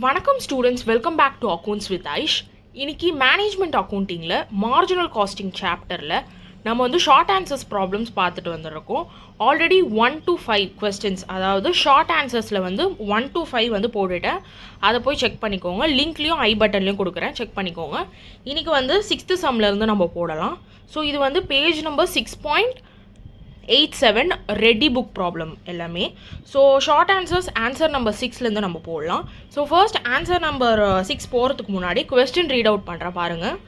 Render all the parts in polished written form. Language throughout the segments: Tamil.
வணக்கம் students, welcome back to accounts with Aish. இன்னைக்கு மேனேஜ்மெண்ட் அக்கௌண்டிங்கில் மார்ஜினல் காஸ்டிங் சாப்டரில் நம்ம வந்து ஷார்ட் ஆன்சர்ஸ் ப்ராப்ளம்ஸ் பார்த்துட்டு வந்துருக்கோம். ஆல்ரெடி 1 to 5 கொஸ்டின்ஸ், அதாவது ஷார்ட் ஆன்சர்ஸில் வந்து 1 to 5 வந்து போட்டுட்டேன். அதை போய் செக் பண்ணிக்கோங்க. லிங்க்லேயும் ஐ பட்டன்லேயும் கொடுக்குறேன், செக் பண்ணிக்கோங்க. இன்றைக்கி வந்து 6th சம்லேருந்து நம்ம போடலாம். ஸோ இது வந்து page number 6.87 ready book problem எல்லாமே. ஸோ ஷார்ட் ஆன்சர் நம்பர் 6லேருந்து நம்ம போடலாம். ஸோ ஃபர்ஸ்ட் ஆன்சர் நம்பர் 6 போகிறதுக்கு முன்னாடி கொஸ்டின் ரீட் அவுட் பண்ணுறேன் பாருங்கள்.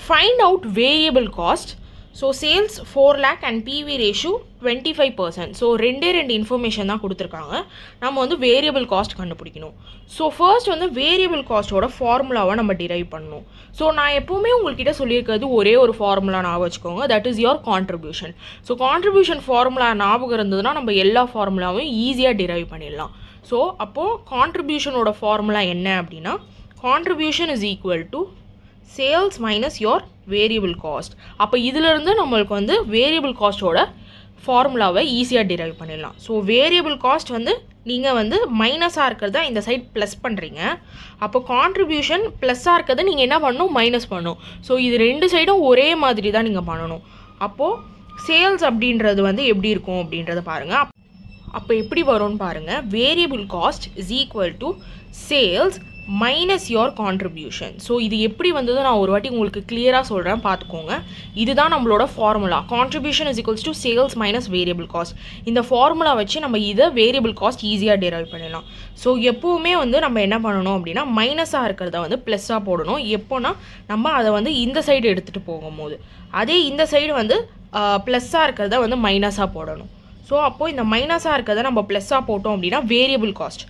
Find out variable cost. So sales 4 lakh and PV ratio 25%. So ரெண்டு இன்ஃபர்மேஷன் தான் கொடுத்துருக்காங்க. நம்ம வந்து வேரியபிள் காஸ்ட் கண்டுபிடிக்கணும். ஸோ ஃபர்ஸ்ட் வந்து வேரியபிள் காஸ்ட்டோட ஃபார்முலாவை நம்ம டிரைவ் பண்ணணும். ஸோ நான் எப்போவுமே உங்கள்கிட்ட சொல்லியிருக்கிறது ஒரே ஒரு ஃபார்முலா ஞாபகம் வச்சுக்கோங்க, that is your contribution. So contribution formula ஞாபகம் இருந்ததுன்னா நம்ம எல்லா ஃபார்முலாவையும் ஈஸியாக டிரைவ் பண்ணிடலாம். ஸோ அப்போது கான்ட்ரிபியூஷனோட ஃபார்முலா என்ன அப்படின்னா, contribution is equal to sales minus your variable cost. அப்போ இதிலிருந்து நம்மளுக்கு வந்து வேரியபிள் காஸ்ட்டோட ஃபார்முலாவை ஈஸியாக டிரைவ் பண்ணிடலாம். ஸோ வேரியபிள் காஸ்ட் வந்து நீங்கள் வந்து மைனஸாக இருக்கிறத இந்த சைட் ப்ளஸ் பண்ணுறீங்க. அப்போ கான்ட்ரிபியூஷன் ப்ளஸ்ஸாக இருக்கிறத நீங்கள் என்ன பண்ணணும், மைனஸ் பண்ணணும். ஸோ இது ரெண்டு சைடும் ஒரே மாதிரி தான் நீங்கள் பண்ணணும். அப்போது சேல்ஸ் அப்படின்றது வந்து எப்படி இருக்கும் அப்படின்றத பாருங்கள். அப்போ எப்படி வரும்னு பாருங்கள். Variable cost is equal to sales minus your contribution. So இது எப்படி வந்ததோ நான் ஒரு வாட்டி உங்களுக்கு கிளியராக சொல்கிறேன், பார்த்துக்கோங்க. இதுதான் நம்மளோட formula. Contribution is equals to sales minus variable cost. இந்த ஃபார்முலா வச்சு நம்ம இதை வேரியபிள் காஸ்ட் ஈஸியாக டிரைவ் பண்ணிடலாம். ஸோ எப்போவுமே வந்து நம்ம என்ன பண்ணணும் அப்படின்னா, மைனஸாக இருக்கிறத வந்து ப்ளஸ்ஸாக போடணும். எப்போனா நம்ம அதை வந்து இந்த சைடு எடுத்துகிட்டு போகும்போது, அதே இந்த சைடு வந்து ப்ளஸ்ஸாக இருக்கிறத வந்து மைனஸாக போடணும். ஸோ அப்போது இந்த மைனஸாக இருக்கிறத நம்ம ப்ளஸ்ஸாக போட்டோம் அப்படின்னா வேரியபிள் காஸ்ட்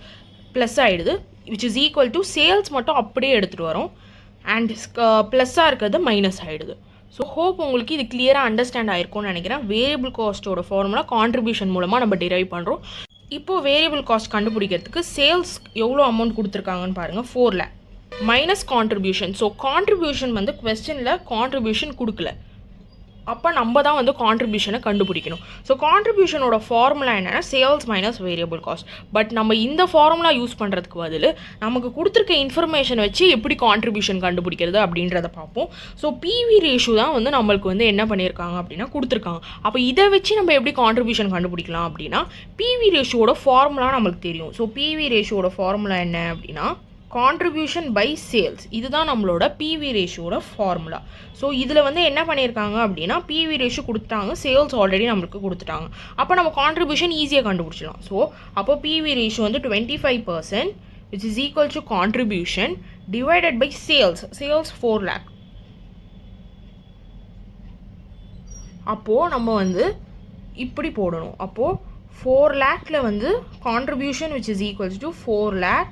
ப்ளஸ் ஆகிடுது, which is equal to sales மட்டும் அப்படியே எடுத்துகிட்டு வரோம், அண்ட் ப்ளஸ்ஸாக இருக்கிறது மைனஸ் ஆகிடுது. ஸோ ஹோப் உங்களுக்கு இது கிளியராக அண்டர்ஸ்டாண்ட் ஆகிருக்கும்னு நினைக்கிறேன். வேரியபிள் காஸ்ட்டோட ஃபார்முலா கான்ட்ரிபியூஷன் மூலமாக நம்ம டிரைவ் பண்ணுறோம். இப்போது வேரியபிள் காஸ்ட் கண்டுபிடிக்கிறதுக்கு சேல்ஸ் எவ்வளோ அமௌண்ட் கொடுத்துருக்காங்கன்னு பாருங்கள், 4 lakh minus contribution. So contribution வந்து கொஸ்டினில் கான்ட்ரிபியூஷன் கொடுக்கல, அப்போ நம்ம தான் வந்து கான்ட்ரிபியூஷனை கண்டுபிடிக்கணும். ஸோ கான்ட்ரிபியூஷனோட ஃபார்முலா என்னென்னா sales minus variable cost. But நம்ம இந்த ஃபார்முலா யூஸ் பண்ணுறதுக்கு பதில் நமக்கு கொடுத்துருக்க இன்ஃபர்மேஷன் வச்சு எப்படி கான்ட்ரிபியூஷன் கண்டுபிடிக்கிறது அப்படின்றத பார்ப்போம். ஸோ பிவி ரேஷியோ தான் வந்து நம்மளுக்கு வந்து என்ன பண்ணியிருக்காங்க அப்படின்னா கொடுத்துருக்காங்க. அப்போ இதை வச்சு நம்ம எப்படி கான்ட்ரிபியூஷன் கண்டுபிடிக்கலாம் அப்படின்னா, பிவி ரேஷியோட ஃபார்முலா நம்மளுக்கு தெரியும். ஸோ பிவி ரேஷியோட ஃபார்முலா என்ன அப்படின்னா, கான்ட்ரிபியூஷன் பை சேல்ஸ். இதுதான் நம்மளோட பிவி ரேஷியோட ஃபார்முலா. ஸோ இதில் வந்து என்ன பண்ணியிருக்காங்க அப்படின்னா, பிவி ரேஷியோ கொடுத்துட்டாங்க, சேல்ஸ் ஆல்ரெடி நம்மளுக்கு கொடுத்துட்டாங்க. அப்போ நம்ம கான்ட்ரிபியூஷன் ஈஸியாக கண்டுபிடிச்சிடலாம். ஸோ அப்போ பிவி ரேஷியோ வந்து 25%, which is equal to contribution divided by sales 4 lakh. அப்போது நம்ம வந்து இப்படி போடணும். அப்போது 4 lakhல வந்து contribution which is equals to 4 lakh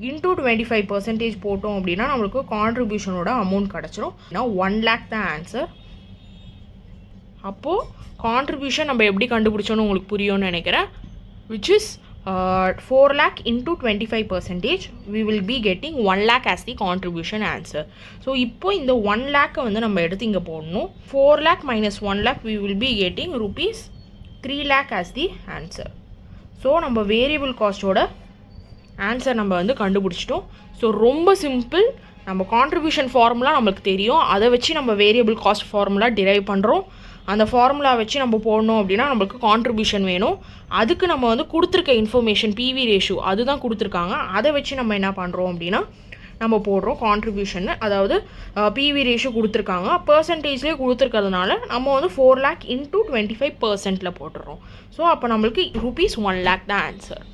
into 25% போட்டோம் அப்படின்னா நம்மளுக்கு கான்ட்ரிபியூஷனோட அமௌண்ட் கிடச்சிரும். ஏன்னா 1 lakh தான் ஆன்சர். அப்போது கான்ட்ரிபியூஷன் நம்ம எப்படி கண்டுபிடிச்சோன்னு உங்களுக்கு புரியும்னு நினைக்கிறேன். Which is 4 lakh into 25%, we will be getting 1 lakh as the contribution answer. So இப்போ இந்த 1 lakh வந்து நம்ம எடுத்து இங்கே போடணும். 4 lakh minus 1 lakh we will be getting rupees 3 lakh as the answer. So நம்ம வேரியபிள் காஸ்ட்டோட ஆன்சர் நம்ம வந்து கண்டுபிடிச்சிட்டோம். ஸோ ரொம்ப சிம்பிள். நம்ம கான்ட்ரிபியூஷன் ஃபார்முலா நம்மளுக்கு தெரியும், அதை வச்சு நம்ம வேரியபிள் காஸ்ட் ஃபார்முலா டிரைவ் பண்ணுறோம். அந்த ஃபார்முலா வச்சு நம்ம போடணும் அப்படின்னா நம்மளுக்கு கான்ட்ரிபியூஷன் வேணும். அதுக்கு நம்ம வந்து கொடுத்துருக்க இன்ஃபர்மேஷன் பிவி ரேஷியோ அதுதான் கொடுத்துருக்காங்க, அதை வச்சு நம்ம என்ன பண்ணுறோம் அப்படின்னா நம்ம போடுறோம் கான்ட்ரிபியூஷன். அதாவது பிவி ரேஷியோ கொடுத்துருக்காங்க, பர்சன்டேஜ்லேயே கொடுத்துருக்கிறதுனால நம்ம வந்து 4 lakh இன்டூ 25%ல் போட்டுடுறோம். ஸோ அப்போ நம்மளுக்கு rupees 1 lakh தான் ஆன்சர்.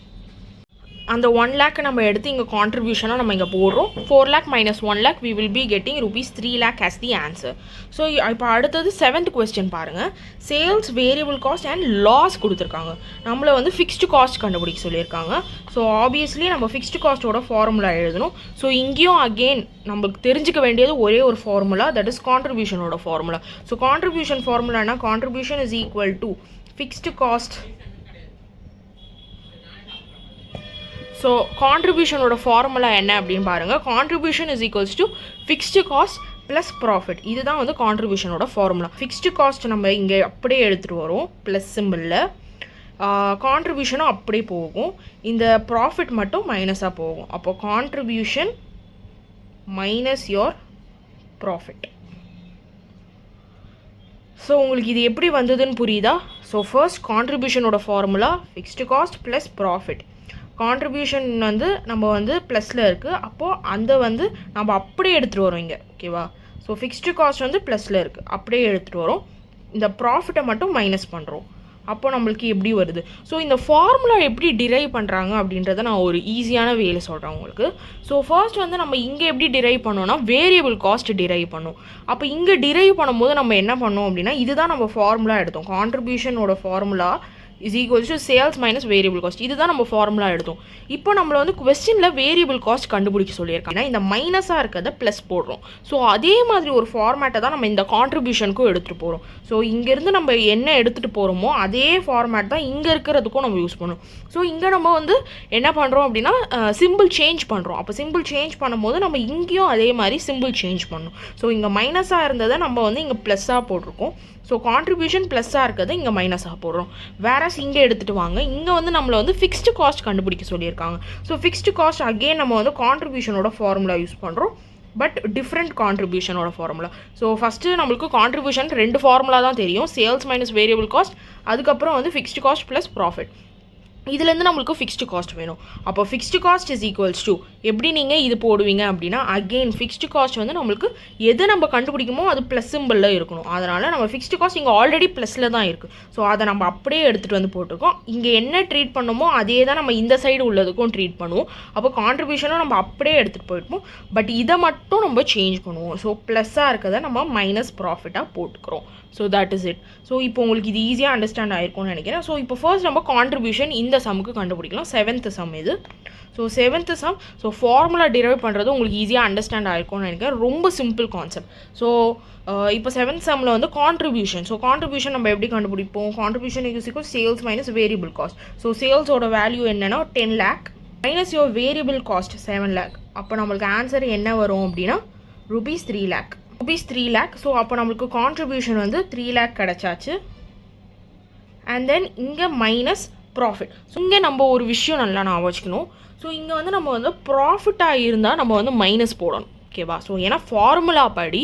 அந்த 1 lakh நம்ம எடுத்து இங்கே கான்ட்ரிபியூஷனாக நம்ம இங்கே போடுறோம். 4 lakh minus 1 lakh we will be getting rupees 3 lakh as the answer. So இப்போ அடுத்தது 7th கொஸ்டின் பாருங்கள். Sales variable cost and loss கொடுத்துருக்காங்க. நம்மளை வந்து ஃபிக்ஸ்டு காஸ்ட் கண்டுபிடிக்க சொல்லியிருக்காங்க. ஸோ ஆப்வியஸ்லி நம்ம ஃபிக்ஸ்டு காஸ்ட்டோட ஃபார்முலா எழுதணும். ஸோ இங்கேயும் அகெயின் நம்மளுக்கு தெரிஞ்சிக்க வேண்டியது ஒரே ஒரு ஃபார்முலா, தட் இஸ் கான்ட்ரிபியூஷனோட ஃபார்முலா. ஸோ கான்ட்ரிபியூஷன் ஃபார்முலானா contribution is equal to fixed cost. So கான்ட்ரிபியூஷனோட ஃபார்முலா என்ன அப்படின்னு பாருங்கள். Contribution is equals to fixed cost plus profit. இதுதான் வந்து கான்ட்ரிபியூஷனோட ஃபார்முலா. ஃபிக்ஸ்டு காஸ்ட் நம்ம இங்கே அப்படியே எடுத்துகிட்டு வரோம் ப்ளஸ் சிம்பிளில், கான்ட்ரிபியூஷனும் அப்படியே போகும், இந்த ப்ராஃபிட் மட்டும் மைனஸாக போகும். அப்போ contribution minus your profit. So உங்களுக்கு இது எப்படி வந்ததுன்னு புரியுதா? ஸோ ஃபர்ஸ்ட் கான்ட்ரிபியூஷனோட formula fixed cost plus profit. Contribution வந்து நம்ம வந்து ப்ளஸில் இருக்குது, அப்போது அந்த வந்து நம்ம அப்படியே எடுத்துகிட்டு வரோம் இங்கே. ஓகேவா? ஸோ ஃபிக்ஸ்டு காஸ்ட் வந்து ப்ளஸில் இருக்குது, அப்படியே எடுத்துகிட்டு வரோம். இந்த ப்ராஃபிட்டை மட்டும் மைனஸ் பண்ணுறோம். அப்போ நம்மளுக்கு எப்படி வருது? ஸோ இந்த ஃபார்முலா எப்படி டிரைவ் பண்ணுறாங்க அப்படின்றத நான் ஒரு ஈஸியான வேலை சொல்கிறேன் உங்களுக்கு. ஸோ ஃபர்ஸ்ட் வந்து நம்ம இங்கே எப்படி டிரைவ் பண்ணோன்னா வேரியபிள் காஸ்ட் டிரைவ் பண்ணோம். அப்போ இங்கே டிரைவ் பண்ணும்போது நம்ம என்ன பண்ணோம் அப்படின்னா, இதுதான் நம்ம ஃபார்முலா எடுத்தோம். கான்ட்ரிபியூஷனோட formula is equals to sales minus variable cost. இதுதான் நம்ம ஃபார்முலா எடுத்தோம். இப்போ நம்மளை வந்து கொஸ்டினில் வேரியபிள் காஸ்ட் கண்டுபிடிக்க சொல்லியிருக்காங்க. இந்த மைனஸாக இருக்கிறத ப்ளஸ் போடுறோம். ஸோ அதே மாதிரி ஒரு ஃபார்மேட்டை தான் நம்ம இந்த கான்ட்ரிபியூஷனுக்கும் எடுத்துகிட்டு போகிறோம். ஸோ இங்கேருந்து நம்ம என்ன எடுத்துகிட்டு போகிறோமோ அதே ஃபார்மேட் தான் இங்கே இருக்கிறதுக்கும் நம்ம யூஸ் பண்ணுவோம். ஸோ இங்கே நம்ம வந்து என்ன பண்ணுறோம் அப்படின்னா சிம்பிள் சேஞ்ச் பண்ணுறோம். அப்போ சிம்பிள் சேஞ்ச் பண்ணும்போது நம்ம இங்கேயும் அதே மாதிரி சிம்பிள் சேஞ்ச் பண்ணணும். ஸோ இங்கே மைனஸாக இருந்ததை நம்ம வந்து இங்கே ப்ளஸ்ஸாக போட்டிருக்கோம். ஸோ கான்ட்ரிபியூஷன் ப்ளஸ்ஸாக இருக்கிறது இங்கே மைனஸாக போடுறோம். வேறஸ் இங்கே எடுத்துகிட்டு வாங்க, இங்கே வந்து நம்மளை வந்து ஃபிக்ஸ்டு காஸ்ட் கண்டுபிடிக்க சொல்லியிருக்காங்க. ஸோ ஃபிக்ஸ்டு காஸ்ட் அகெயின் நம்ம வந்து கான்ட்ரிபியூஷனோட ஃபார்முலா யூஸ் பண்ணுறோம், பட் டிஃப்ரெண்ட் கான்ட்ரிபியூஷனோட ஃபார்முலா. ஸோ ஃபஸ்ட்டு நம்மளுக்கு கான்ட்ரிபியூஷன் 2 ஃபார்முலா தான் தெரியும், சேல்ஸ் மைனஸ் வேரியபிள் காஸ்ட், அதுக்கப்புறம் வந்து ஃபிக்ஸ்டு காஸ்ட் ப்ளஸ் ப்ராஃபிட். இதுலேருந்து நம்மளுக்கு ஃபிக்ஸ்டு காஸ்ட் வேணும். அப்போ fixed cost is equals to எப்படி நீங்கள் இது போடுவீங்க அப்படின்னா, அகெயின் ஃபிக்ஸ்டு காஸ்ட் வந்து நம்மளுக்கு எது நம்ம கண்டுபிடிக்குமோ அது ப்ளஸ் சிம்பிளில் இருக்கணும். அதனால் நம்ம ஃபிக்ஸ்டு காஸ்ட் இங்கே ஆல்ரெடி ப்ளஸில் தான் இருக்குது. ஸோ அதை நம்ம அப்படியே எடுத்துகிட்டு வந்து போட்டிருக்கோம். இங்கே என்ன ட்ரீட் பண்ணணுமோ அதே தான் நம்ம இந்த சைடு உள்ளதுக்கும் ட்ரீட் பண்ணுவோம். அப்போ கான்ட்ரிபியூஷனும் நம்ம அப்படியே எடுத்துகிட்டு போயிருப்போம், பட் இதை மட்டும் நம்ம சேஞ்ச் பண்ணுவோம். ஸோ ப்ளஸ்ஸாக இருக்கிறத நம்ம மைனஸ் ப்ராஃபிட்டாக போட்டுக்கிறோம். So that is it. So இப்போ உங்களுக்கு இது ஈஸியாக அண்டர்ஸ்டாண்ட் ஆகிருக்கும்னு நினைக்கிறேன். ஸோ இப்போ ஃபர்ஸ்ட் நம்ம கான்ட்ரிபியூஷன் இந்த சம்முக்கு கண்டுபிடிக்கலாம். 7th சம் இது. So 7th sum. So formula derive பண்ணுறது உங்களுக்கு ஈஸியாக அண்டர்ஸ்டாண்ட் ஆகிருக்கும்னு நினைக்கிறேன். ரொம்ப சிம்பிள் கான்செப்ட். ஸோ இப்போ 7th சம்மில் வந்து கான்ட்ரிபியூஷன். ஸோ கான்ட்ரிபியூஷன் நம்ம எப்படி கண்டுபிடிப்போம்? Contribution is equal sales minus variable cost. So சேல்ஸோட வேல்யூ என்னன்னா 10 lakh minus your variable cost 7 lakh. அப்போ நம்மளுக்கு ஆன்சர் என்ன வரும் அப்படின்னா rupees 3 lakh. ஸோ அப்போ நம்மளுக்கு கான்ட்ரிபியூஷன் வந்து 3 lakh கிடச்சாச்சு. அண்ட் தென் இங்கே மைனஸ் ப்ராஃபிட். ஸோ இங்கே நம்ம ஒரு விஷயம் நல்லா நான் வச்சுக்கணும். ஸோ இங்கே வந்து நம்ம வந்து ப்ராஃபிட்டாக இருந்தால் நம்ம வந்து மைனஸ் போடணும். ஓகேவா? ஸோ ஏன்னா ஃபார்முலா படி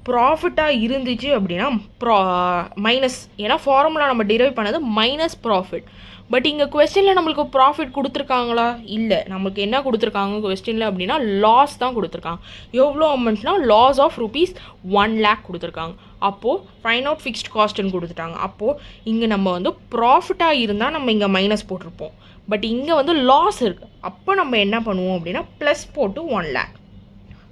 ப்ராஃபிட்டாக இருந்துச்சு அப்படின்னா மைனஸ், ஏன்னா ஃபார்முலா நம்ம டிரைவ் பண்ணது மைனஸ் ப்ராஃபிட். பட் இங்கே கொஸ்டினில் நம்மளுக்கு ப்ராஃபிட் கொடுத்துருக்காங்களா? இல்லை. நம்மளுக்கு என்ன கொடுத்துருக்காங்க கொஸ்டினில் அப்படின்னா லாஸ் தான் கொடுத்துருக்காங்க. எவ்வளோ அமௌண்ட்னா லாஸ் ஆஃப் rupees 1 lakh கொடுத்துருக்காங்க. அப்போது ஃபைண்ட் அவுட் ஃபிக்ஸ்ட் காஸ்ட்டுன்னு கொடுத்துட்டாங்க. அப்போது இங்கே நம்ம வந்து ப்ராஃபிட்டாக இருந்தால் நம்ம இங்கே மைனஸ் போட்டிருப்போம், பட் இங்கே வந்து லாஸ் இருக்குது. அப்போ நம்ம என்ன பண்ணுவோம் அப்படின்னா ப்ளஸ் போட்டு 1 lakh.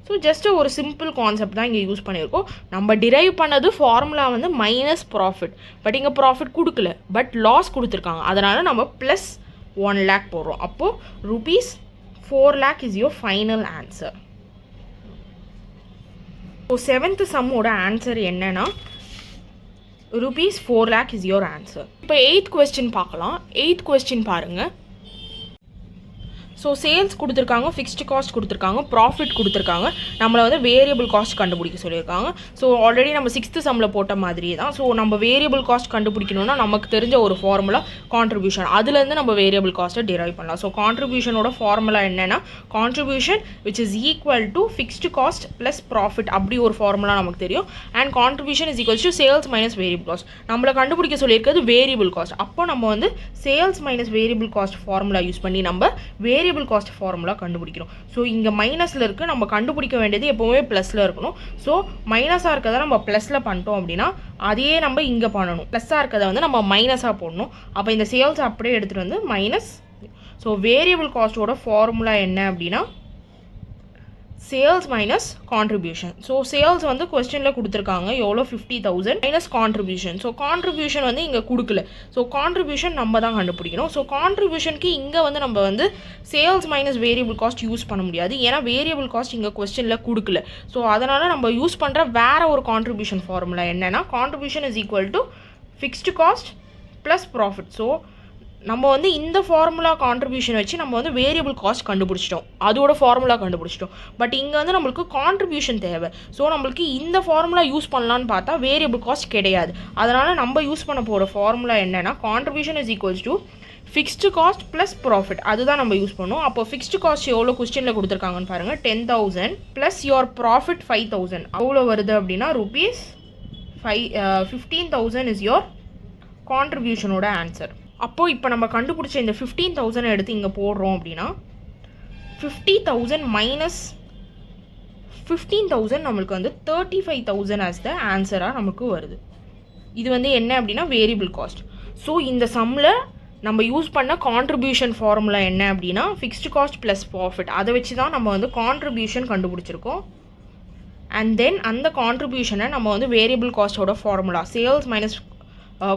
ஸோ ஜஸ்ட்டு ஒரு சிம்பிள் கான்செப்ட் தான் இங்கே யூஸ் பண்ணியிருக்கோம். நம்ம டிரைவ் பண்ணது ஃபார்முலா வந்து மைனஸ் ப்ராஃபிட், பட் இங்கே ப்ராஃபிட் கொடுக்கல, பட் லாஸ் கொடுத்துருக்காங்க. அதனால் நம்ம ப்ளஸ் 1 lakh போடுறோம். அப்போது rupees 4 lakh is your final answer. So 7th சம்மோட ஆன்சர் என்னன்னா rupees 4 lakh is your answer. இப்போ 8th கொஸ்டின் பார்க்கலாம். 8th கொஸ்டின் பாருங்கள். ஸோ சேல்ஸ் கொடுத்துருக்காங்க, ஃபிக்ஸ்டு காஸ்ட் கொடுத்துருக்காங்க, ப்ராஃபிட் கொடுத்துருக்காங்க, நம்மளை வந்து வேரியபிள் காஸ்ட் கண்டுபிடிக்க சொல்லியிருக்காங்க. ஸோ ஆல்ரெடி நம்ம 6th சம்மில் போட்ட மாதிரியே தான். ஸோ நம்ம வேரியபிள் காஸ்ட் கண்டுபிடிக்கணும்னா நமக்கு தெரிஞ்ச ஒரு ஃபார்முலா கான்ட்ரிபியூஷன், அதுலேருந்து நம்ம வேரியபிள் காஸ்ட்டை டிரைவ் பண்ணலாம். ஸோ கான்ட்ரிபியூஷனோட ஃபார்முலா என்னென்னா contribution which is equal to fixed cost plus profit, அப்படி ஒரு ஃபார்முலா நமக்கு தெரியும். And contribution is equals to sales minus variable cost. நம்மளை கண்டுபிடிக்க சொல்லியிருக்கிறது வேரியபிள் காஸ்ட். அப்போ நம்ம வந்து sales minus variable cost formula use பண்ணி நம்ம வேரியபிள் காஸ்ட் ஃபார்முலா கண்டுபிடிக்கிறோம். ஸோ இங்கே மைனஸில் இருக்குது, நம்ம கண்டுபிடிக்க வேண்டியது எப்போவுமே ப்ளஸில் இருக்கணும். ஸோ மைனஸாக இருக்கிறத நம்ம ப்ளஸில் பண்ணிட்டோம் அப்படின்னா அதையே நம்ம இங்கே பண்ணணும். ப்ளஸ்ஸாக இருக்கிறத வந்து நம்ம மைனஸாக போடணும். அப்போ இந்த சேல்ஸ் அப்படியே எடுத்துகிட்டு வந்து மைனஸ். ஸோ வேரியபிள் காஸ்ட்டோட ஃபார்முலா என்ன அப்படின்னா sales minus contribution. So sales வந்து கொஸ்டினில் கொடுத்துருக்காங்க எவ்வளோ 50,000 மைனஸ் கான்ட்ரிபியூஷன். ஸோ கான்ட்ரிபியூஷன் வந்து இங்கே கொடுக்கல. ஸோ கான்ட்ரிபியூஷன் நம்ம தான் கண்டுபிடிக்கணும். ஸோ கான்ட்ரிபியூஷனுக்கு இங்கே வந்து நம்ம வந்து sales minus variable cost use பண்ண முடியாது, ஏன்னா வேரியபிள் காஸ்ட் இங்கே கொஸ்டினில் கொடுக்கல. ஸோ அதனால் நம்ம யூஸ் பண்ணுற வேறு ஒரு கான்ட்ரிபியூஷன் ஃபார்முலா என்னென்னா contribution is equal to fixed cost plus profit. So நம்ம வந்து இந்த ஃபார்முலா கான்ட்ரிபியூஷன் வச்சு நம்ம வந்து வேரியபிள் காஸ்ட் கண்டுபிடிச்சிட்டோம், அதோட ஃபார்முலா கண்டுபிடிச்சிட்டோம். பட் இங்கே வந்து நம்மளுக்கு கான்ட்ரிபியூஷன் தேவை. ஸோ நம்மளுக்கு இந்த ஃபார்முலா யூஸ் பண்ணலான்னு பார்த்தா வேரியபிள் காஸ்ட் கிடையாது. அதனால் நம்ம யூஸ் பண்ண போகிற ஃபார்முலா என்னென்னா contribution is equals to fixed cost plus profit. அதுதான் நம்ம யூஸ் பண்ணோம். அப்போ ஃபிக்ஸ்டு காஸ்ட் எவ்வளோ கொஸ்டினில் கொடுத்துருக்காங்கன்னு பாருங்கள். 10,000 ப்ளஸ் யுவர் ப்ராஃபிட் 5,000 அவ்வளோ வருது அப்படின்னா ருபீஸ் 15,000 இஸ் யோர் கான்ட்ரிபியூஷனோட ஆன்சர். அப்போது இப்போ நம்ம கண்டுபிடிச்ச இந்த 15,000 எடுத்து இங்கே போடுறோம் அப்படின்னா 50,000 மைனஸ் 15,000 நம்மளுக்கு வந்து 35,000 ஆஸ் த ஆன்சராக நமக்கு வருது. இது வந்து என்ன அப்படின்னா வேரியபிள் காஸ்ட். ஸோ இந்த சம்மில் நம்ம யூஸ் பண்ண கான்ட்ரிபியூஷன் ஃபார்முலா என்ன அப்படின்னா ஃபிக்ஸ்டு காஸ்ட் ப்ளஸ் ப்ராஃபிட். அதை வச்சு தான் நம்ம வந்து கான்ட்ரிபியூஷன் கண்டுபிடிச்சிருக்கோம். அண்ட் தென் அந்த கான்ட்ரிபியூஷனை நம்ம வந்து வேரியபிள் காஸ்ட்டோட ஃபார்முலா சேல்ஸ் மைனஸ்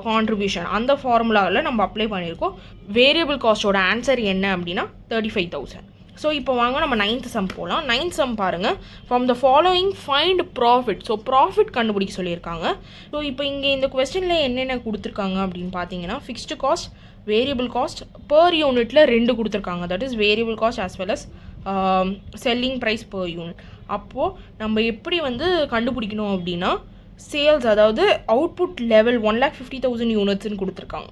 கான்ட்ரிபியூஷன் அந்த ஃபார்முலாவில் நம்ம அப்ளை பண்ணியிருக்கோம். வேரியபிள் காஸ்ட்டோட ஆன்சர் என்ன அப்படின்னா 35,000. ஸோ இப்போ வாங்க நம்ம 9th சம் போகலாம். 9th சம் பாருங்கள். From the following find profit. So profit கண்டுபிடிக்க சொல்லியிருக்காங்க. ஸோ இப்போ இங்கே இந்த கொஸ்டினில் என்னென்ன கொடுத்துருக்காங்க அப்படின்னு பார்த்தீங்கன்னா fixed cost, variable cost, per யூனிட்டில் 2 கொடுத்துருக்காங்க. That is variable cost as well as selling price per unit. அப்போது நம்ம எப்படி வந்து கண்டுபிடிக்கணும் அப்படின்னா சேல்ஸ், அதாவது அவுட்புட் லெவல் 1,50,000 யூனிட்ஸ்ன்னு கொடுத்துருக்காங்க.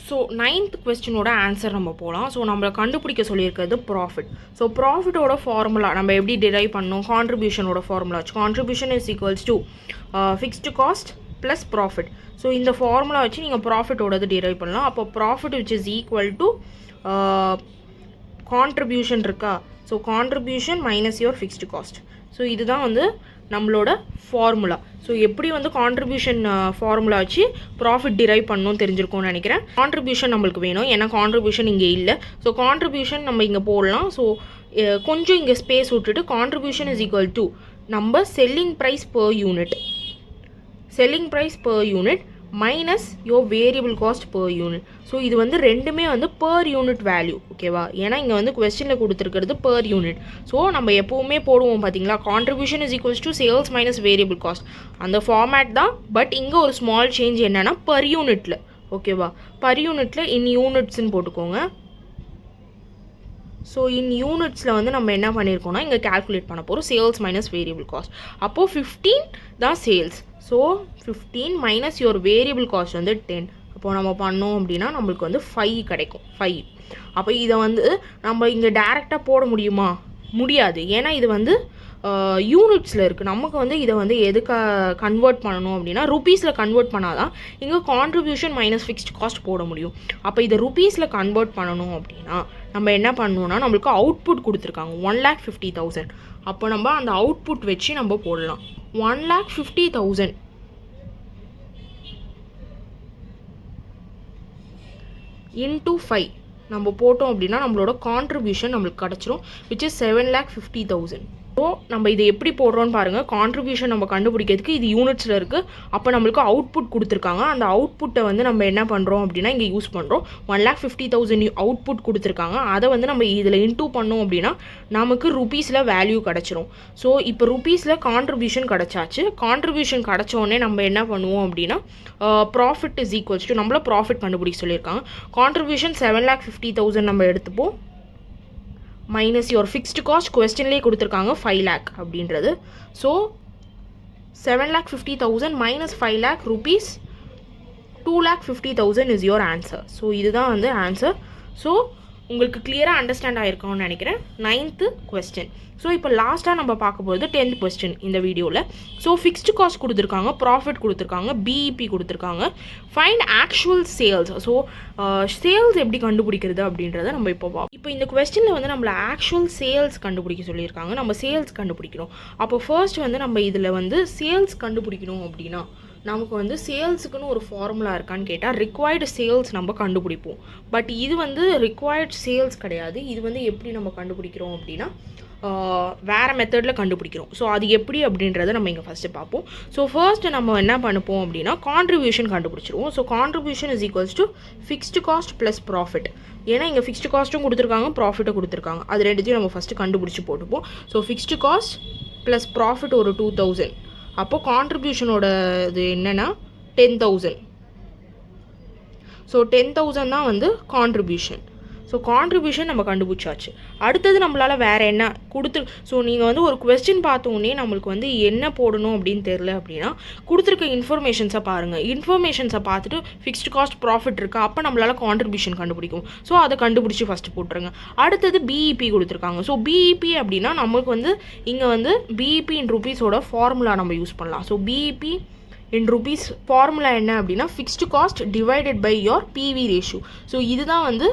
ஸோ 9th கொஸ்டினோட ஆன்சர் நம்ம போகலாம். ஸோ நம்மளை கண்டுபிடிக்க சொல்லியிருக்கிறது ப்ராஃபிட். ஸோ ப்ராஃபிட்டோட ஃபார்முலா நம்ம எப்படி டிரைவ் பண்ணோம், கான்ட்ரிபியூஷனோட ஃபார்முலா வச்சு contribution is equals to fixed cost plus profit. So இந்த ஃபார்முலா வச்சு நீங்கள் ப்ராஃபிட்டோடது டிரைவ் பண்ணலாம். அப்போ profit which is equal to contribution இருக்கா, so contribution minus your fixed cost. So இதுதான் வந்து நம்மளோட ஃபார்முலா. ஸோ எப்படி வந்து கான்ட்ரிபியூஷன் ஃபார்முலா வச்சு ப்ராஃபிட் டிரைவ் பண்ணணும் தெரிஞ்சிருக்கும்னு நினைக்கிறேன். கான்ட்ரிபியூஷன் நம்மளுக்கு வேணும், ஏன்னா கான்ட்ரிபியூஷன் இங்கே இல்லை. ஸோ கான்ட்ரிபியூஷன் நம்ம இங்கே போடலாம். ஸோ கொஞ்சம் இங்கே ஸ்பேஸ் விட்டுட்டு கான்ட்ரிபியூஷன் இஸ் ஈக்குவல் டு நம்ம selling price per unit, selling price per unit minus your variable cost per unit. So இது வந்து ரெண்டுமே வந்து பர் யூனிட் வேல்யூ, ஓகேவா? ஏன்னா இங்கே வந்து கொஸ்டினில் கொடுத்துருக்கிறது பர் யூனிட். ஸோ நம்ம எப்போவுமே போடுவோம் பார்த்தீங்களா, contribution is equals to sales minus variable cost, அந்த ஃபார்மேட் தான். பட் இங்கே ஒரு ஸ்மால் சேஞ்ச் என்னென்னா பர் யூனிட்டில், ஓகேவா? பர் யூனிட்டில் இன் யூனிட்ஸ்ன்னு போட்டுக்கோங்க. ஸோ இன் யூனிட்ஸில் வந்து நம்ம என்ன பண்ணியிருக்கோம்னா இங்கே கேல்குலேட் பண்ண போகிறோம் சேல்ஸ் மைனஸ் வேரியபிள் காஸ்ட். அப்போது 15 தான் sales. So 15 minus your variable cost வந்து 10. அப்போது நம்ம பண்ணோம் அப்படின்னா நம்மளுக்கு வந்து 5 கிடைக்கும். 5. அப்போ இதை வந்து நம்ம இங்கே டேரெக்டாக போட முடியுமா? முடியாது. ஏன்னா இது வந்து யூனிட்ஸில் இருக்குது. நமக்கு வந்து இதை வந்து எதுக்கு கன்வெர்ட் பண்ணணும் அப்படின்னா ருபீஸில் கன்வெர்ட் பண்ணால் தான் இங்கே கான்ட்ரிபியூஷன் மைனஸ் ஃபிக்ஸ்ட் காஸ்ட் போட முடியும். அப்போ இதை ருபீஸில் கன்வெர்ட் பண்ணணும் அப்படின்னா நம்ம என்ன பண்ணணும்னா நம்மளுக்கு அவுட்புட் கொடுத்துருக்காங்க 1,50,000. அப்போ நம்ம அந்த அவுட்புட் வச்சு நம்ம போடலாம். 1,50,000 இன்ட்டு 5 நம்ம போட்டோம் அப்படின்னா நம்மளோட கான்ட்ரிபியூஷன் நம்மளுக்கு கிடச்சிரும் விச் இஸ் 7,50,000. ஸோ நம்ம இதை எப்படி போடுறோன்னு பாருங்கள். கான்ட்ரிபியூஷன் நம்ம கண்டுபிடிக்கிறதுக்கு இது யூனிட்ஸில் இருக்குது. அப்போ நம்மளுக்கு அவுட்புட் கொடுத்துருக்காங்க. அந்த அவுட்புட்டை வந்து நம்ம என்ன பண்ணுறோம் அப்படின்னா இங்கே யூஸ் பண்ணுறோம். 1,50,000 அவுட்புட் கொடுத்துருக்காங்க. அதை வந்து நம்ம இதில் இன்டூ பண்ணோம் அப்படின்னா நமக்கு ருபீஸில் வேல்யூ கிடச்சிரும். ஸோ இப்போ ருபீஸில் கான்ட்ரிபியூஷன் கிடச்சாச்சு. கான்ட்ரிபியூஷன் கிடச்சோடனே நம்ம என்ன பண்ணுவோம் அப்படின்னா ப்ராஃபிட் இஸ் ஈக்குவல்ஸ் டு நம்மள ப்ராஃபிட் கண்டுபிடிக்க சொல்லியிருக்காங்க. கான்ட்ரிபியூஷன் 7,50,000 நம்ம எடுத்துப்போம். மைனஸ் யுவர் ஃபிக்ஸ்டு காஸ்ட் கொஸ்டின்லேயே கொடுத்துருக்காங்க 5 lakh அப்படின்றது. So 7,50,000 minus 5 lakh rupees 2,50,000 is your answer. So இதுதான் வந்து ஆன்சர். ஸோ உங்களுக்கு கிளியராக அண்டர்ஸ்டாண்ட் ஆகிருக்கோம்னு நினைக்கிறேன் 9th கொஸ்டின். ஸோ இப்போ லாஸ்ட்டாக நம்ம பார்க்க போகிறது 10th கொஸ்டின் இந்த வீடியோவில். ஸோ ஃபிக்ஸ்டு காஸ்ட் கொடுத்துருக்காங்க, ப்ராஃபிட் கொடுத்துருக்காங்க, பிஇபி கொடுத்துருக்காங்க, find actual sales. So sales எப்படி கண்டுபிடிக்கிறது அப்படின்றத நம்ம இப்போ பார்ப்போம். இப்போ இந்த கொஸ்டினில் வந்து நம்மளை ஆக்சுவல் சேல்ஸ் கண்டுபிடிக்க சொல்லியிருக்காங்க. நம்ம சேல்ஸ் கண்டுபிடிக்கணும். அப்போ ஃபர்ஸ்ட் வந்து நம்ம இதில் வந்து சேல்ஸ் கண்டுபிடிக்கணும் அப்படின்னா நமக்கு வந்து சேல்ஸுக்குன்னு ஒரு ஃபார்முலா இருக்கான்னு கேட்டால் ரிக்வயர்டு சேல்ஸ் நம்ம கண்டுபிடிப்போம். பட் இது வந்து ரிக்வயர்ட் சேல்ஸ் கிடையாது. இது வந்து எப்படி நம்ம கண்டுபிடிக்கிறோம் அப்படின்னா வேறு மெத்தடில் கண்டுபிடிக்கிறோம். ஸோ அது எப்படி அப்படின்றத நம்ம இங்கே ஃபஸ்ட்டு பார்ப்போம். ஸோ ஃபர்ஸ்ட்டு நம்ம என்ன பண்ணுப்போம் அப்படின்னா கான்ட்ரிபியூஷன் கண்டுபிடிச்சிருவோம். So contribution is equals to fixed cost plus profit. ஏன்னா இங்கே ஃபிக்ஸ்டு காஸ்ட்டும் கொடுத்துருக்காங்க, ப்ராஃபிட்டும் கொடுத்துருக்காங்க. அது ரெண்டுத்தையும் நம்ம ஃபஸ்ட்டு கண்டுபிடிச்சி போட்டுப்போம். So fixed cost plus profit ஒரு 2,000. அப்போது கான்ட்ரிபியூஷனோட இது என்னென்னா 10,000. ஸோ 10,000 தான் வந்து கான்ட்ரிபியூஷன். ஸோ கான்ட்ரிபியூஷன் நம்ம கண்டுபிடிச்சாச்சு. அடுத்தது நம்மளால் வேறு என்ன ஸோ நீங்கள் வந்து ஒரு கொஸ்டின் பார்த்தோன்னே நம்மளுக்கு வந்து என்ன போடணும் அப்படின்னு தெரில அப்படின்னா கொடுத்துருக்க இன்ஃபர்மேஷன்ஸை பாருங்கள். இன்ஃபர்மேஷன்ஸை பார்த்துட்டு ஃபிக்ஸ்டு காஸ்ட் ப்ராஃபிட் இருக்கா, அப்போ நம்மளால் கான்ட்ரிபியூஷன் கண்டுபிடிக்கும். ஸோ அதை கண்டுபிடிச்சி ஃபஸ்ட்டு போட்டுருங்க. அடுத்தது பிஇபி கொடுத்துருக்காங்க. ஸோ பிஇபி அப்படின்னா நம்மளுக்கு வந்து இங்கே வந்து பிஇபி இன் ருபீஸோட ஃபார்முலா நம்ம யூஸ் பண்ணலாம். So BEP in rupees formula என்ன அப்படின்னா fixed cost divided by your PV ratio. So இதுதான் வந்து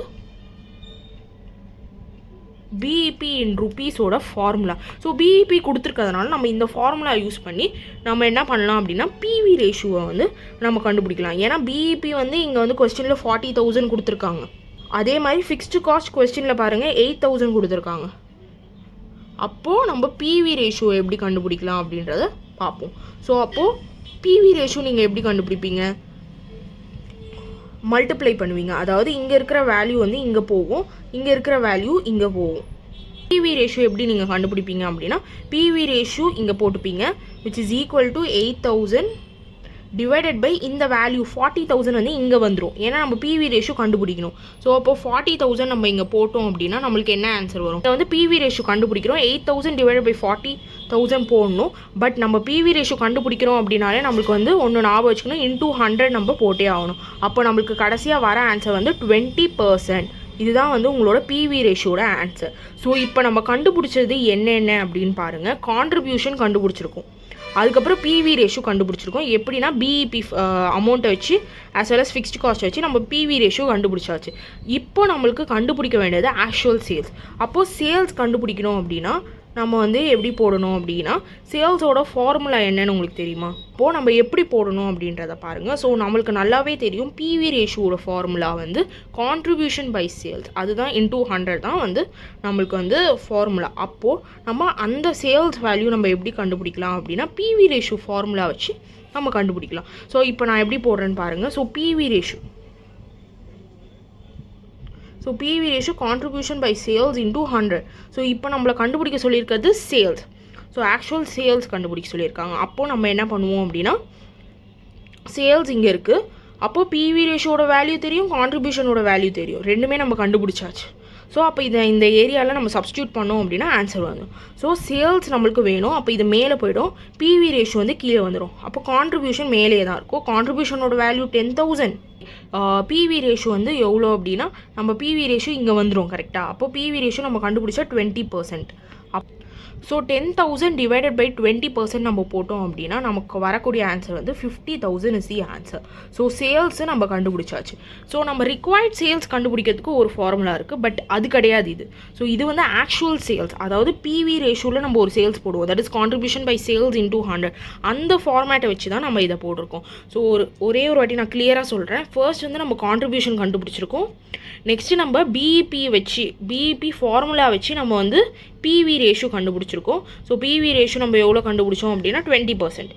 பிஇபி இன் ருபீஸோட ஃபார்முலா. ஸோ பிஇபி கொடுத்துருக்கிறதுனால நம்ம இந்த ஃபார்முலா யூஸ் பண்ணி நம்ம என்ன பண்ணலாம் அப்படின்னா பிவி ரேஷியோவை வந்து நம்ம கண்டுபிடிக்கலாம். ஏன்னா பிஇபி வந்து இங்கே வந்து கொஸ்டினில் 40,000 கொடுத்துருக்காங்க. அதே மாதிரி ஃபிக்ஸ்டு காஸ்ட் கொஸ்டினில் பாருங்கள் 8,000 கொடுத்துருக்காங்க. அப்போது நம்ம பிவி ரேஷியோ எப்படி கண்டுபிடிக்கலாம் அப்படின்றத பார்ப்போம். ஸோ அப்போது பிவி ரேஷியோ நீங்கள் எப்படி கண்டுபிடிப்பீங்க? மல்டிப்ளை பண்ணுவீங்க. அதாவது இங்கே இருக்கிற வேல்யூ வந்து இங்கே போகும், இங்கே இருக்கிற வேல்யூ இங்கே போகும். பிவி ரேஷியோ எப்படி நீங்கள் கண்டுபிடிப்பீங்க அப்படின்னா பிவி ரேஷியோ இங்கே போட்டுப்பீங்க which is equal to 8,000 divided by இந்த வேல்யூ 40,000 வந்து இங்கே வந்துடும். ஏன்னா நம்ம பிவி ரேஷியோ கண்டுபிடிக்கணும். ஸோ அப்போ 40,000 நம்ம இங்கே போட்டோம் அப்படின்னா நம்மளுக்கு என்ன ஆன்சர் வரும்? இதை வந்து பிவி ரேஷியோ கண்டுபிடிக்கிறோம். 8,000 டிவைடட் பை 40,000 போடணும். பட் நம்ம பிவி ரேஷியோ கண்டுபிடிக்கிறோம் அப்படின்னாலே நம்மளுக்கு வந்து ஒன்று ஞாபகம் வச்சுக்கணும், இன்டூ 100 நம்ம போட்டே ஆகணும். அப்போ நம்மளுக்கு கடைசியாக வர ஆன்சர் வந்து 20%. இதுதான் வந்து உங்களோட பிவி ரேஷியோட ஆன்சர். ஸோ இப்போ நம்ம கண்டுபிடிச்சது என்னென்ன அப்படின்னு பாருங்கள். கான்ட்ரிபியூஷன் கண்டுபிடிச்சிருக்கோம், அதுக்கப்புறம் பிவி ரேஷியோ கண்டுபிடிச்சிருக்கோம். எப்படின்னா பிஇபி அமௌண்ட்டை வச்சு as well as fixed cost வச்சு நம்ம பிவி ரேஷியோ கண்டுபிடிச்சாச்சு. இப்போ நம்மளுக்கு கண்டுபிடிக்க வேண்டியது ஆக்சுவல் சேல்ஸ். அப்போது சேல்ஸ் கண்டுபிடிக்கணும் அப்படின்னா நம்ம வந்து எப்படி போடணும் அப்படின்னா சேல்ஸோட ஃபார்முலா என்னன்னு உங்களுக்கு தெரியுமா? இப்போது நம்ம எப்படி போடணும் அப்படின்றத பாருங்கள். ஸோ நம்மளுக்கு நல்லாவே தெரியும் பிவி ரேஷியோட ஃபார்முலா வந்து கான்ட்ரிபியூஷன் பை சேல்ஸ், அதுதான் இன்டூ 100 தான் வந்து நம்மளுக்கு வந்து ஃபார்முலா. அப்போது நம்ம அந்த சேல்ஸ் வேல்யூ நம்ம எப்படி கண்டுபிடிக்கலாம் அப்படின்னா பிவி ரேஷியோ ஃபார்முலா வச்சு நம்ம கண்டுபிடிக்கலாம். ஸோ இப்போ நான் எப்படி போடுறேன்னு பாருங்கள். So PV ratio, so PV ratio contribution by sales into 100. So இப்போ நம்மளை கண்டுபிடிக்க சொல்லியிருக்கிறது சேல்ஸ். ஸோ ஆக்சுவல் சேல்ஸ் கண்டுபிடிக்க சொல்லியிருக்காங்க. அப்போது நம்ம என்ன பண்ணுவோம் அப்படின்னா சேல்ஸ் இங்கே இருக்குது. அப்போது பிவி ரேஷியோட வேல்யூ தெரியும், கான்ட்ரிபியூஷனோட வேல்யூ தெரியும், ரெண்டுமே நம்ம கண்டுபிடிச்சாச்சு. ஸோ அப்போ இந்த ஏரியாவில் நம்ம சப்ஸ்டியூட் பண்ணோம் அப்படின்னா ஆன்சர் வந்துடும். ஸோ சேல்ஸ் நம்மளுக்கு வேணும், அப்போ இது மேலே போய்டும், பிவி ரேஷியோ வந்து கீழே வந்துடும். அப்போ கான்ட்ரிபியூஷன் மேலே தான் இருக்கும். கான்ட்ரிபியூஷனோட வேல்யூ 10,000. பிவி ரேஷியோ வந்து எவ்வளோ அப்படின்னா நம்ம பிவி ரேஷியோ இங்கே வந்துடும் கரெக்டாக. அப்போ பிவி ரேஷியோ நம்ம கண்டுபிடிச்சா 20%. ஸோ 10,000 டிவைடட் பை 20% நம்ம போட்டோம் அப்படின்னா நமக்கு வரக்கூடிய ஆன்சர் வந்து 50,000 is the answer. So sales நம்ம கண்டுபிடிச்சாச்சு. ஸோ நம்ம ரிக்வயர்ட் சேல்ஸ் கண்டுபிடிக்கிறதுக்கு ஒரு ஃபார்முலா இருக்குது, பட் அது கிடையாது இது. ஸோ இது வந்து ஆக்சுவல் சேல்ஸ், அதாவது பிவி ரேஷியோவில் நம்ம ஒரு சேல்ஸ் போடுவோம், that is contribution by sales into 100. அந்த ஃபார்மேட்டை வச்சு தான் நம்ம இதை போட்டிருக்கோம். ஸோ ஒரே ஒரு வாட்டி நான் கிளியராக சொல்கிறேன். ஃபர்ஸ்ட் வந்து நம்ம கான்ட்ரிபியூஷன் கண்டுபிடிச்சிருக்கோம். நெக்ஸ்ட்டு நம்ம பிஇபி ஃபார்முலா வச்சு நம்ம வந்து பிவி ரேஷியோ கண்டுபிடிச்சிருக்கோம். ஸோ பிவி ரேஷியோ நம்ம எவ்வளோ கண்டுபிடிச்சோம் அப்படின்னா 20%.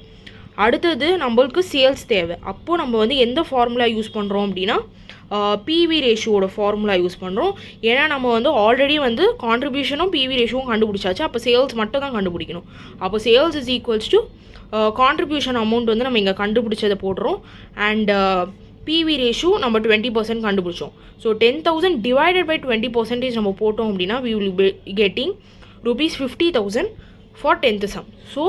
அடுத்தது நம்மளுக்கு சேல்ஸ் தேவை. அப்போது நம்ம வந்து எந்த ஃபார்முலா யூஸ் பண்ணுறோம் அப்படின்னா பிவி ரேஷியோட ஃபார்முலா யூஸ் பண்ணுறோம். ஏன்னா நம்ம வந்து ஆல்ரெடி வந்து கான்ட்ரிபியூஷனும் பிவி ரேஷியோவும் கண்டுபிடிச்சாச்சு. அப்போ சேல்ஸ் மட்டும் தான் கண்டுபிடிக்கணும். அப்போ sales is equals to contribution amount வந்து நம்ம இங்கே கண்டுபிடிச்சதை போடுறோம். அண்ட் பிவி ரேஷியோ நம்ம 20% கண்டுபிடிச்சோம். ஸோ 10,000 டிவைடட் பை 20% நம்ம போட்டோம் அப்படின்னா we will be getting rupees 50,000 for 10th sum. So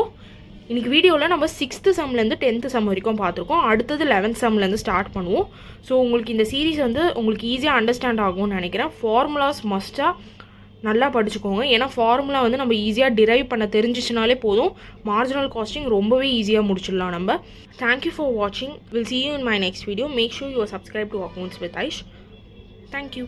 இன்றைக்கி வீடியோவில் நம்ம 6th சம்லேருந்து 10th சம் வரைக்கும் பார்த்துருக்கோம். அடுத்தது 11th சம்லேருந்து ஸ்டார்ட் பண்ணுவோம். ஸோ உங்களுக்கு இந்த சீரீஸ் வந்து உங்களுக்கு ஈஸியாக அண்டர்ஸ்டாண்ட் ஆகும்னு நினைக்கிறேன். ஃபார்முலாஸ் மஸ்ட்டாக நல்லா படிச்சுக்கோங்க. ஏன்னா ஃபார்முலா வந்து நம்ம ஈஸியாக டிரைவ் பண்ண தெரிஞ்சிச்சுனாலே போதும், மார்ஜினல் காஸ்டிங் ரொம்பவே ஈஸியாக முடிச்சிடலாம் நம்ம. தேங்க்யூ ஃபார் வாட்சிங். Will see you in my next video. Make sure you are subscribed to Accounts with Aish. Thank you.